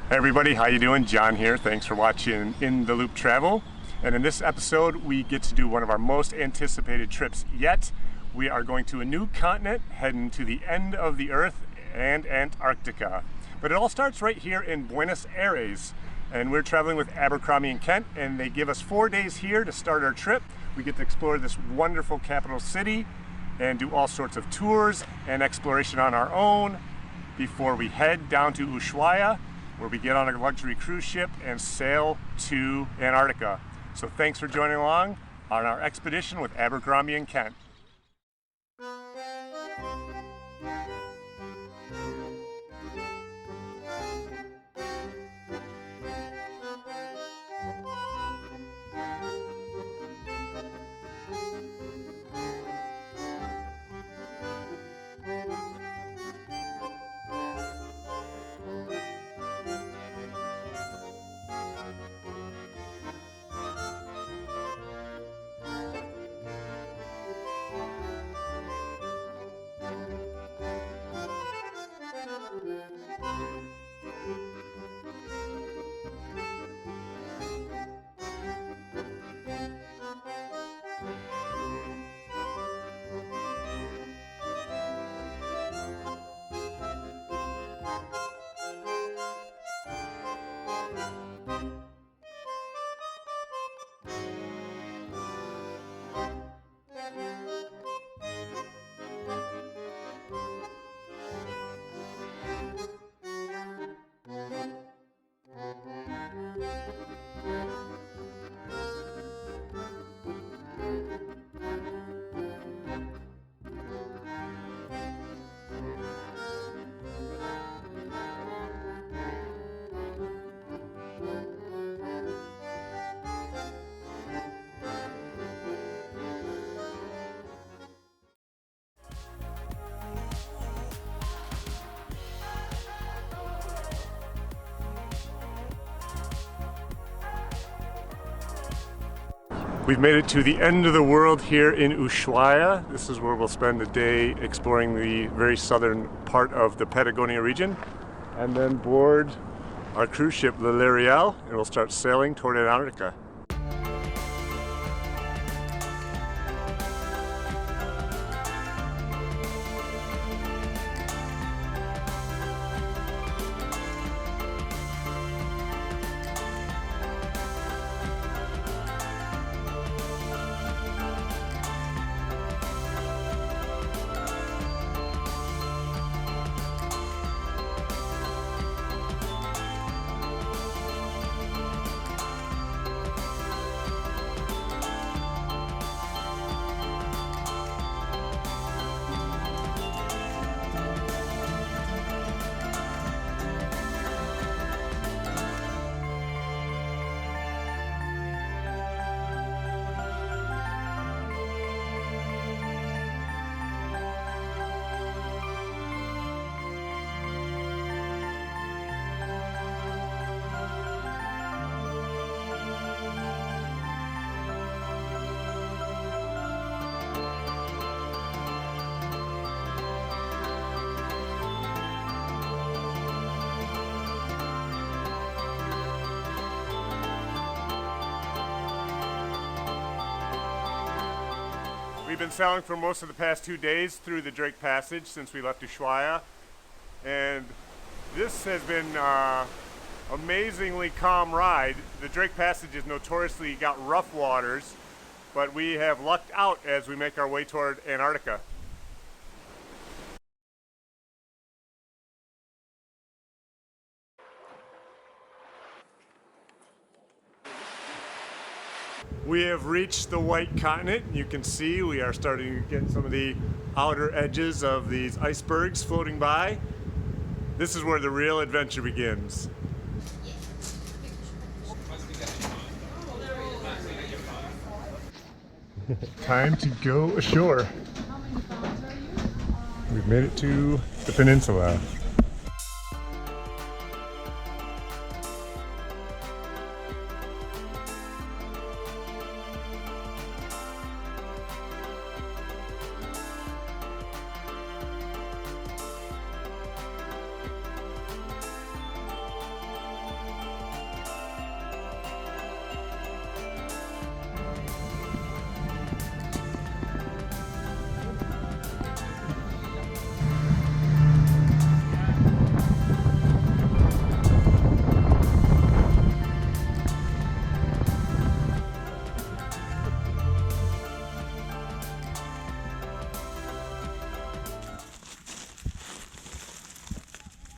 Hey everybody, how you doing? John here. Thanks for watching In the Loop Travel. And in this episode, we get to do one of our most anticipated trips yet. We are going to a new continent, heading to the end of the Earth and Antarctica. But it all starts right here in Buenos Aires. And we're traveling with Abercrombie Kent, and they give us 4 days here to start our trip. We get to explore this wonderful capital city and do all sorts of tours and exploration on our own before we head down to Ushuaia, where we get on a luxury cruise ship and sail to Antarctica. So thanks for joining along on our expedition with Abercrombie Kent. We've made it to the end of the world here in Ushuaia. This is where we'll spend the day exploring the very southern part of the Patagonia region, and then board our cruise ship Le Lyrial, and we'll start sailing toward Antarctica. We've been sailing for most of the past 2 days through the Drake Passage since we left Ushuaia, and this has been an amazingly calm ride. The Drake Passage is notoriously got rough waters, but we have lucked out as we make our way toward Antarctica. We have reached the White Continent. You can see we are starting to get some of the outer edges of these icebergs floating by. This is where the real adventure begins. Time to go ashore. We've made it to the peninsula.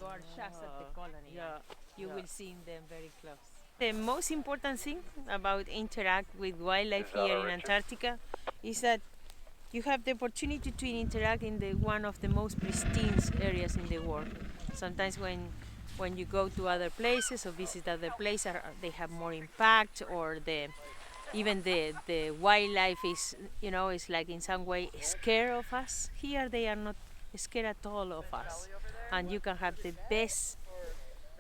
are just at the colony. Yeah. You will see them very close. The most important thing about interact with wildlife here in Antarctica is that you have the opportunity to interact in one of the most pristine areas in the world. Sometimes when you go to other places or visit other places, they have more impact, or even the wildlife is, is like in some way scared of us. Here they are not scared at all of us, and you can have the best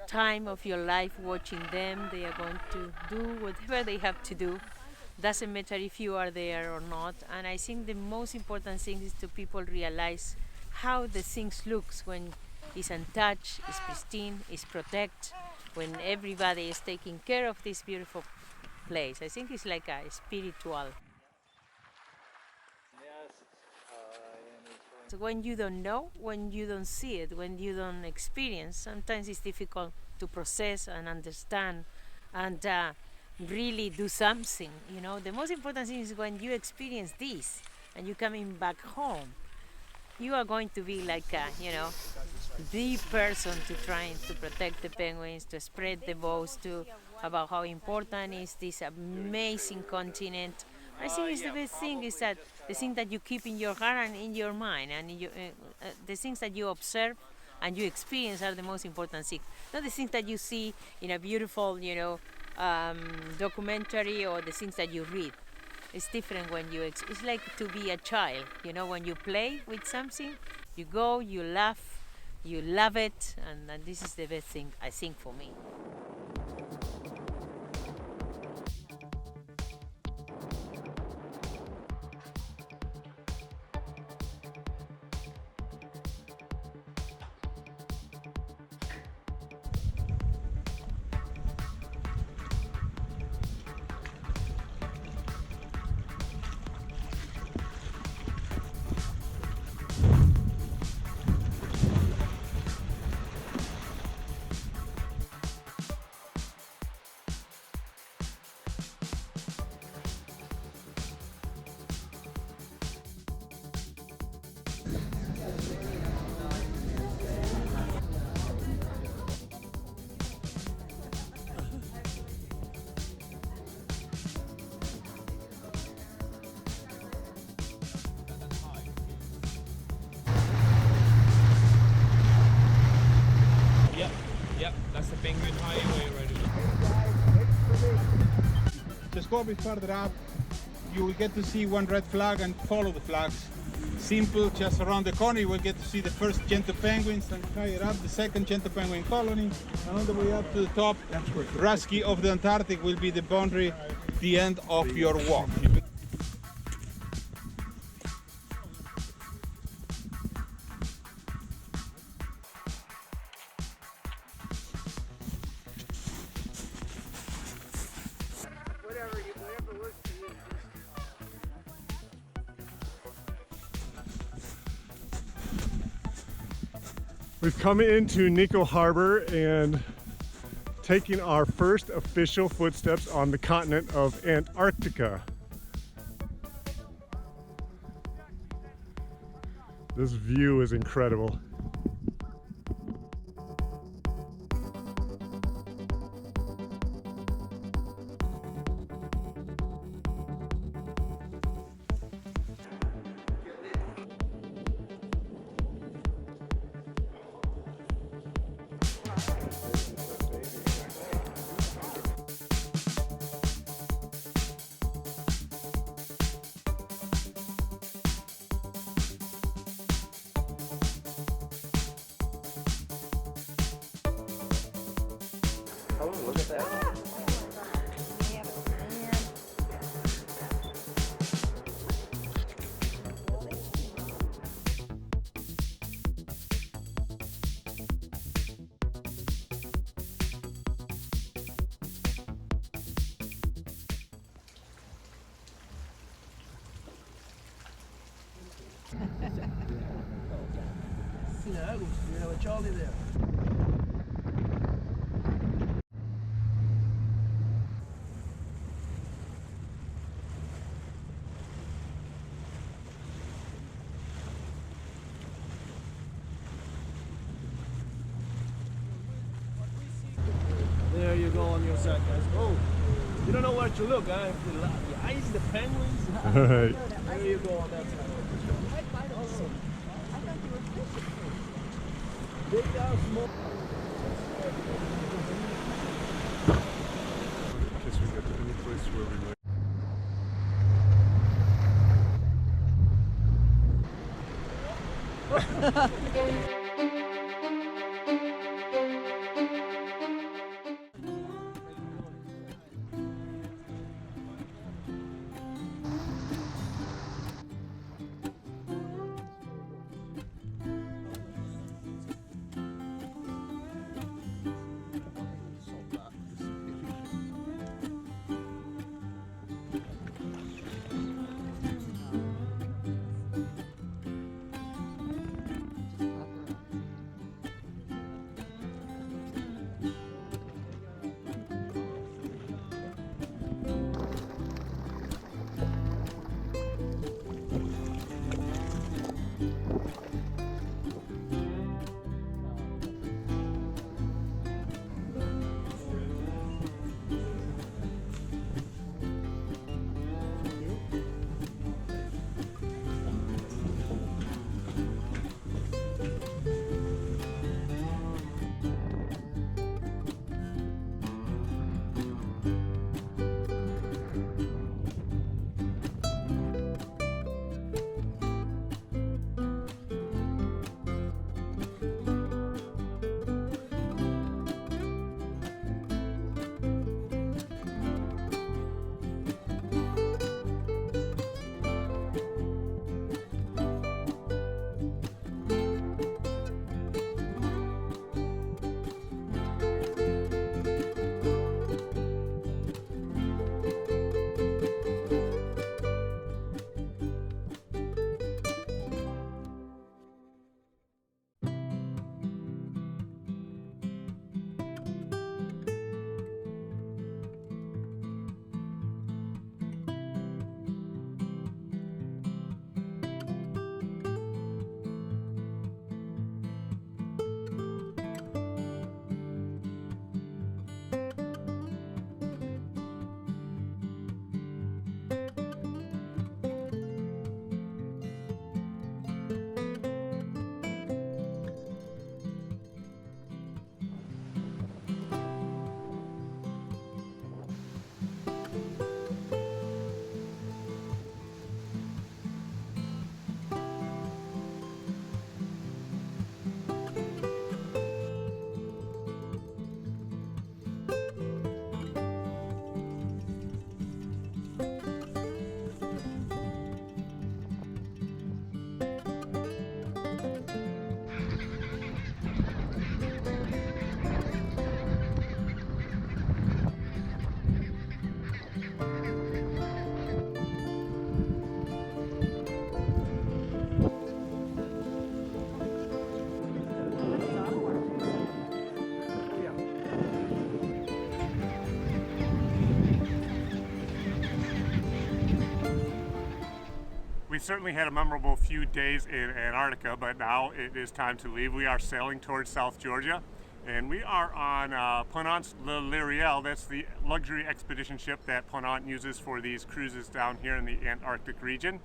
time of your life watching them. They are going to do whatever they have to do. Doesn't matter if you are there or not. And I think the most important thing is to people realize how the things looks when it's untouched, it's pristine, it's protected, when everybody is taking care of this beautiful place. I think it's like a spiritual. So when you don't know, when you don't see it, when you don't experience, sometimes it's difficult to process and understand and really do something. The most important thing is when you experience this and you're coming back home, you are going to be like the person to trying to protect the penguins, to spread the voice about how important is this amazing continent. I think it's the best thing is that the thing that you keep in your heart and in your mind, and the things that you observe and you experience are the most important things. Not the things that you see in a beautiful, documentary, or the things that you read. It's different when it's like to be a child, when you play with something, you go, you laugh, you love it, and this is the best thing, I think, for me. Yep, that's the penguin highway right Just go a bit further up. You will get to see one red flag and follow the flags. Simple, just around the corner you will get to see the first gentoo penguins, and higher up the second gentoo penguin colony, and on the way up to the top, Rusky of the Antarctic will be the boundary, the end of your walk. We've come into Nico Harbor and taking our first official footsteps on the continent of Antarctica. This view is incredible. Oh, look at that. You know, a Charlie there. you go on your side, guys. Oh, you don't know where to look, huh? The eyes, the penguins. There you go on that side. Awesome. Big down, small. I guess we got any place where we like. We certainly had a memorable few days in Antarctica, but now it is time to leave. We are sailing towards South Georgia, and we are on Ponant Le Lyrial. That's the luxury expedition ship that Ponant uses for these cruises down here in the Antarctic region.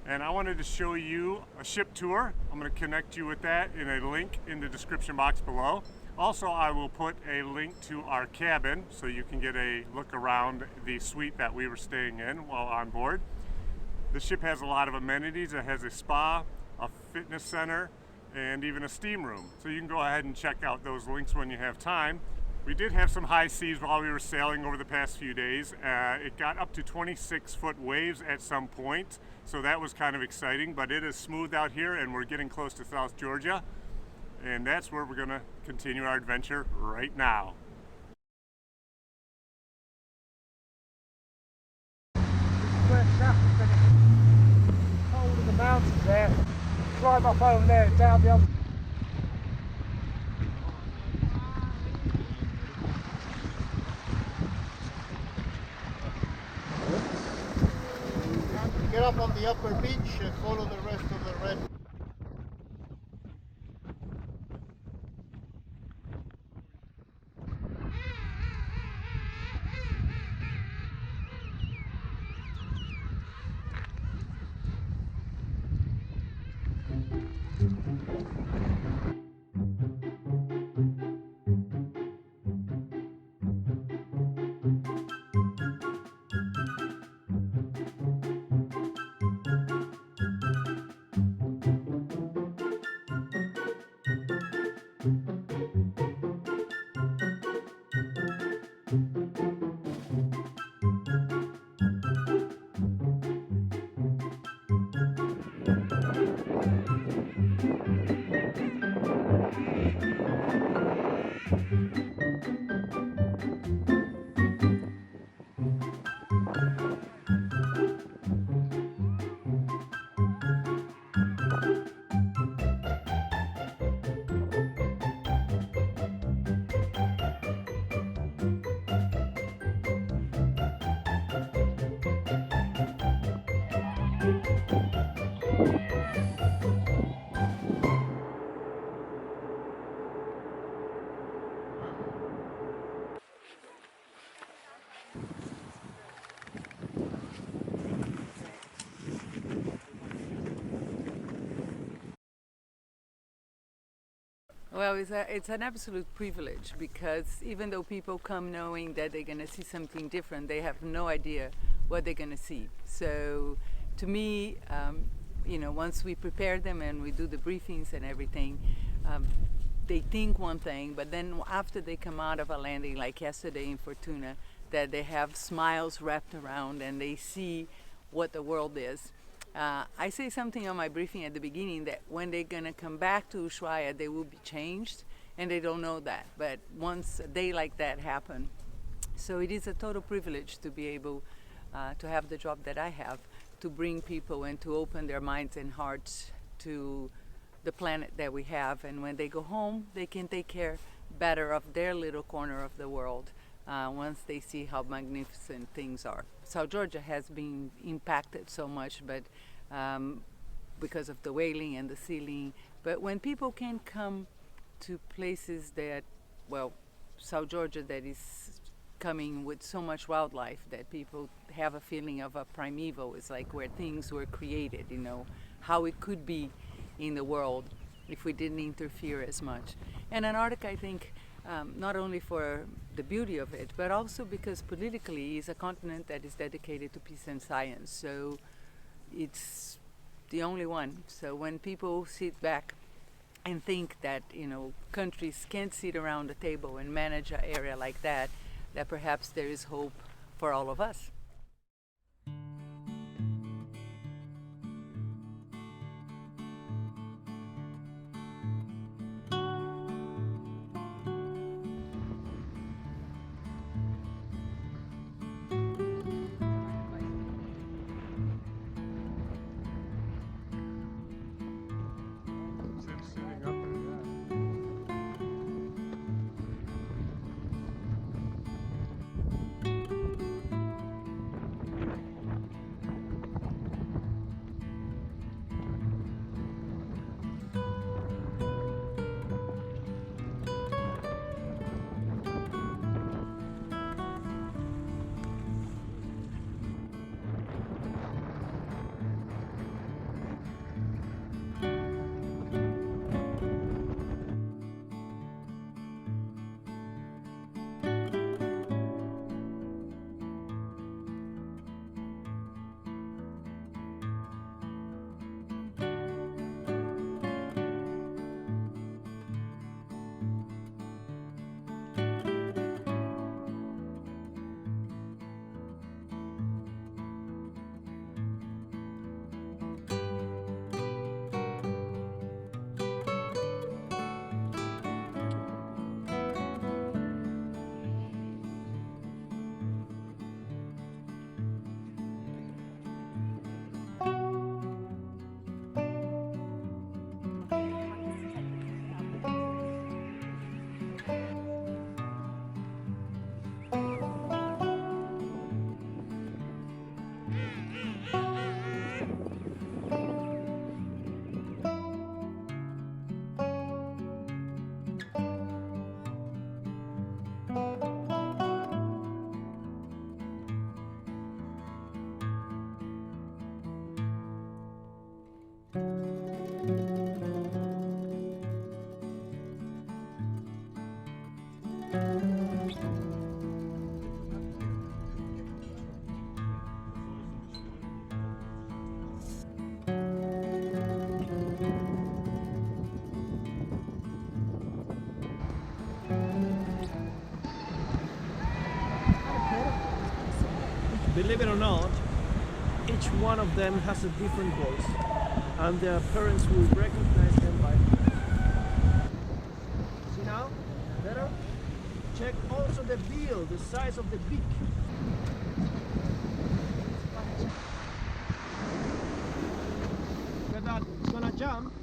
And I wanted to show you a ship tour. I'm going to connect you with that in a link in the description box below. Also, I will put a link to our cabin so you can get a look around the suite that we were staying in while on board. The ship has a lot of amenities. It has a spa, a fitness center, and even a steam room. So you can go ahead and check out those links when you have time. We did have some high seas while we were sailing over the past few days. It got up to 26-foot waves at some point, so that was kind of exciting, but it is smooth out here and we're getting close to South Georgia, and that's where we're going to continue our adventure right now. Where traffic finishes. Cold in the mountains there. Drive up over there, down the other. Get up on the upper beach and follow the rest of the red. Well, it's an absolute privilege because even though people come knowing that they're going to see something different, they have no idea what they're going to see. So to me, once we prepare them and we do the briefings and everything, they think one thing, but then after they come out of a landing like yesterday in Fortuna, that they have smiles wrapped around and they see what the world is. I say something on my briefing at the beginning that when they're going to come back to Ushuaia, they will be changed, and they don't know that. But once a day like that happen, so it is a total privilege to be able to have the job that I have, to bring people and to open their minds and hearts to the planet that we have. And when they go home, they can take care better of their little corner of the world once they see how magnificent things are. South Georgia has been impacted so much, but because of the whaling and the sealing. But when people can come to places that, well, South Georgia that is coming with so much wildlife that people have a feeling of a primeval. It's like where things were created, how it could be in the world if we didn't interfere as much. And Antarctica, I think, not only for the beauty of it, but also because politically it's a continent that is dedicated to peace and science. So it's the only one. So when people sit back and think that, countries can't sit around the table and manage an area like that, that perhaps there is hope for all of us. Believe it or not, each one of them has a different voice, and their parents will recognize them by. See now? Better? Check also the bill, the size of the beak. Look at that, it's gonna jump.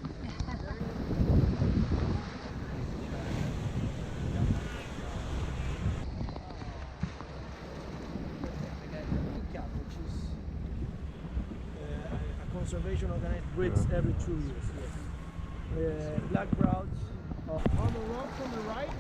Conservation organized breeds every 2 years. Yes. Black grouse on the rock on the right.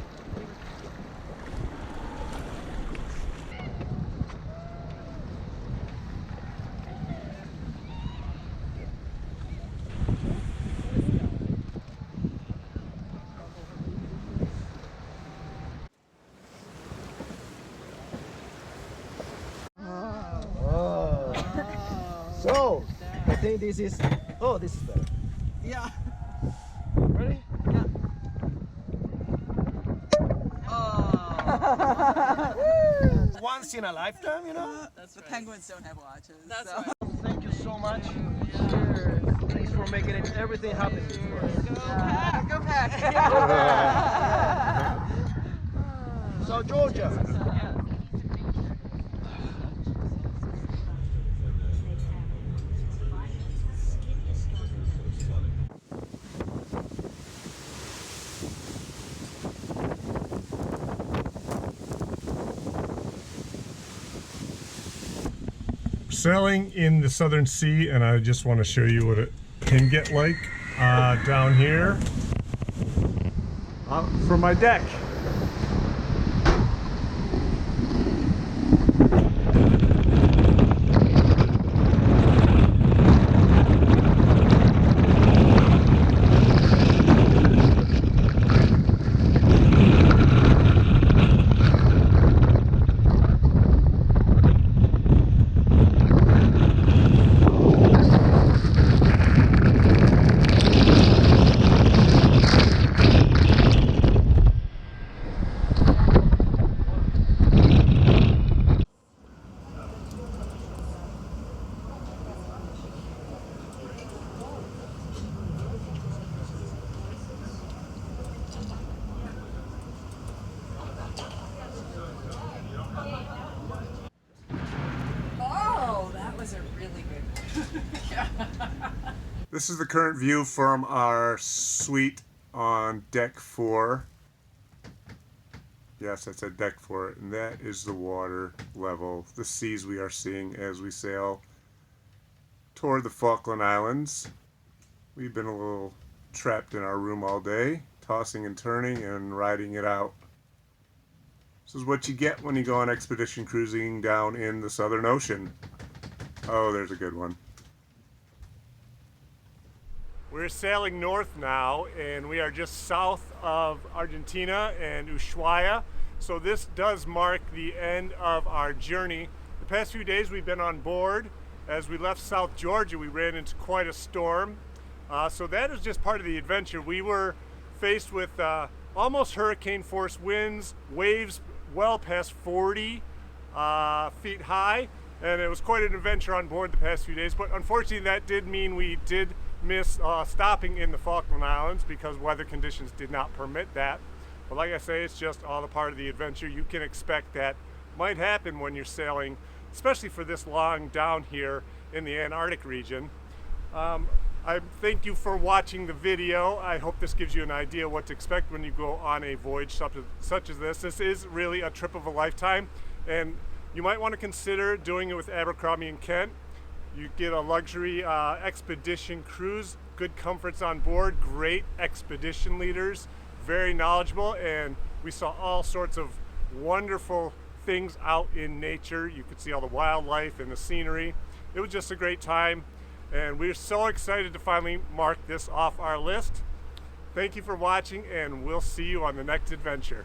So, I think this is, oh, this is better. Yeah. Ready? Yeah. Once in a lifetime, you know? That's the penguins don't have watches. That's so. right. Thank you so much. Sure. Thanks for making it everything happen for us. Go pack. So, Georgia. Sailing in the Southern Sea, and I just want to show you what it can get like down here from my deck. Oh, that was a really good one. This is the current view from our suite on deck 4. Yes, I said deck 4, and that is the water level, the seas we are seeing as we sail toward the Falkland Islands. We've been a little trapped in our room all day, tossing and turning and riding it out. This is what you get when you go on expedition cruising down in the Southern Ocean. Oh, there's a good one. We're sailing north now, and we are just south of Argentina and Ushuaia. So this does mark the end of our journey. The past few days we've been on board. As we left South Georgia, we ran into quite a storm. So that is just part of the adventure. We were faced with almost hurricane force winds, waves well past 40 feet high, and it was quite an adventure on board the past few days. But unfortunately that did mean we did miss stopping in the Falkland Islands because weather conditions did not permit that. But like I say, it's just all a part of the adventure. You can expect that might happen when you're sailing, especially for this long down here in the Antarctic region. I thank you for watching the video. I hope this gives you an idea what to expect when you go on a voyage such as this. This is really a trip of a lifetime, and you might want to consider doing it with Abercrombie Kent. You get a luxury expedition cruise, good comforts on board, great expedition leaders, very knowledgeable, and we saw all sorts of wonderful things out in nature. You could see all the wildlife and the scenery. It was just a great time, and we're so excited to finally mark this off our list. Thank you for watching, and we'll see you on the next adventure.